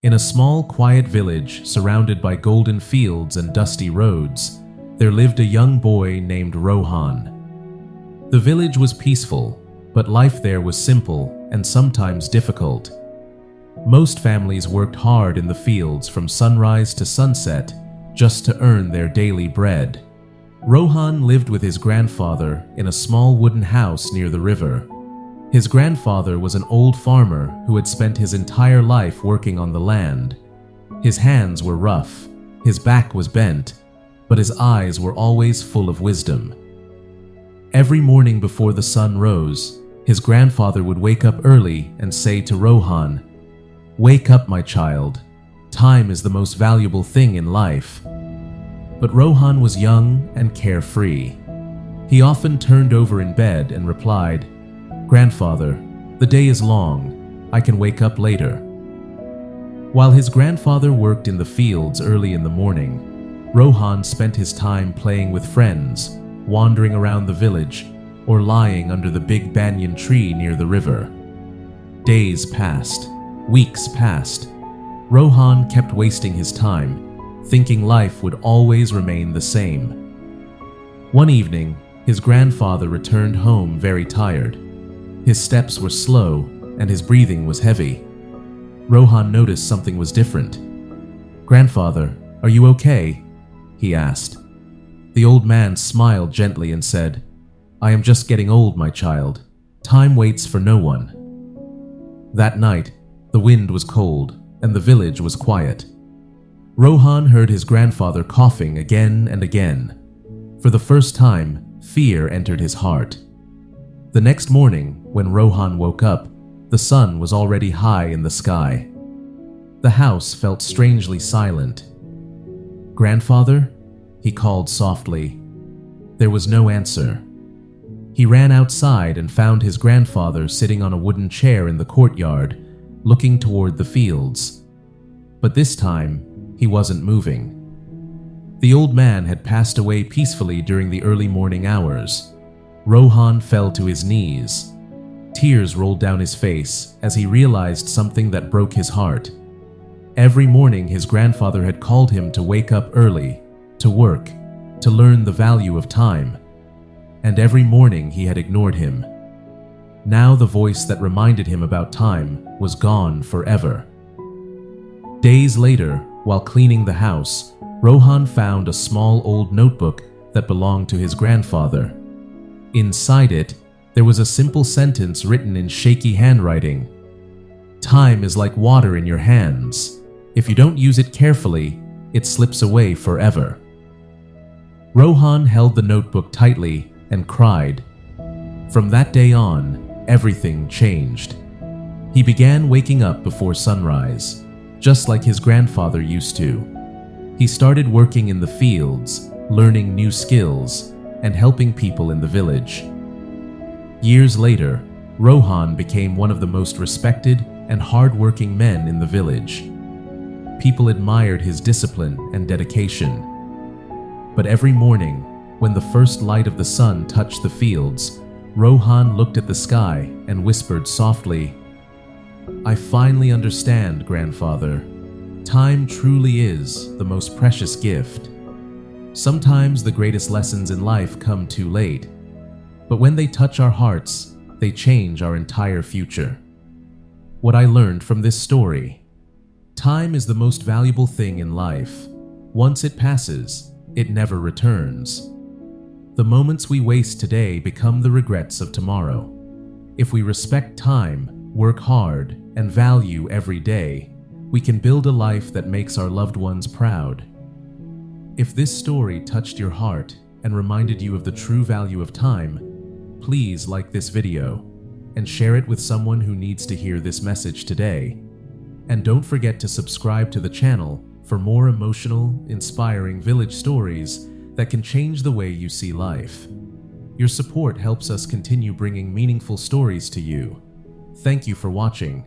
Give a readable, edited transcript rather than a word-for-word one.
In a small, quiet village surrounded by golden fields and dusty roads, there lived a young boy named Rohan. The village was peaceful, but life there was simple and sometimes difficult. Most families worked hard in the fields from sunrise to sunset just to earn their daily bread. Rohan lived with his grandfather in a small wooden house near the river. His grandfather was an old farmer who had spent his entire life working on the land. His hands were rough, his back was bent, but his eyes were always full of wisdom. Every morning before the sun rose, his grandfather would wake up early and say to Rohan, "Wake up, my child. Time is the most valuable thing in life." But Rohan was young and carefree. He often turned over in bed and replied, "Grandfather, the day is long. I can wake up later." While his grandfather worked in the fields early in the morning, Rohan spent his time playing with friends, wandering around the village, or lying under the big banyan tree near the river. Days passed, weeks passed. Rohan kept wasting his time, thinking life would always remain the same. One evening, his grandfather returned home very tired. His steps were slow and his breathing was heavy. Rohan noticed something was different. "Grandfather, are you okay?" he asked. The old man smiled gently and said, "I am just getting old, my child. Time waits for no one." That night, the wind was cold and the village was quiet. Rohan heard his grandfather coughing again and again. For the first time, fear entered his heart. The next morning, when Rohan woke up, the sun was already high in the sky. The house felt strangely silent. "Grandfather?" he called softly. There was no answer. He ran outside and found his grandfather sitting on a wooden chair in the courtyard, looking toward the fields. But this time, he wasn't moving. The old man had passed away peacefully during the early morning hours. Rohan fell to his knees. Tears rolled down his face as he realized something that broke his heart. Every morning his grandfather had called him to wake up early, to work, to learn the value of time. And every morning he had ignored him. Now the voice that reminded him about time was gone forever. Days later, while cleaning the house, Rohan found a small old notebook that belonged to his grandfather. Inside it, there was a simple sentence written in shaky handwriting. "Time is like water in your hands. If you don't use it carefully, it slips away forever." Rohan held the notebook tightly and cried. From that day on, everything changed. He began waking up before sunrise, just like his grandfather used to. He started working in the fields, learning new skills, and helping people in the village. Years later, Rohan became one of the most respected and hard-working men in the village. People admired his discipline and dedication. But every morning, when the first light of the sun touched the fields, Rohan looked at the sky and whispered softly, "I finally understand, grandfather. Time truly is the most precious gift. Sometimes the greatest lessons in life come too late, but when they touch our hearts, they change our entire future." What I learned from this story: time is the most valuable thing in life. Once it passes, it never returns. The moments we waste today become the regrets of tomorrow. If we respect time, work hard, and value every day, we can build a life that makes our loved ones proud. If this story touched your heart and reminded you of the true value of time, please like this video and share it with someone who needs to hear this message today. And don't forget to subscribe to the channel for more emotional, inspiring village stories that can change the way you see life. Your support helps us continue bringing meaningful stories to you. Thank you for watching.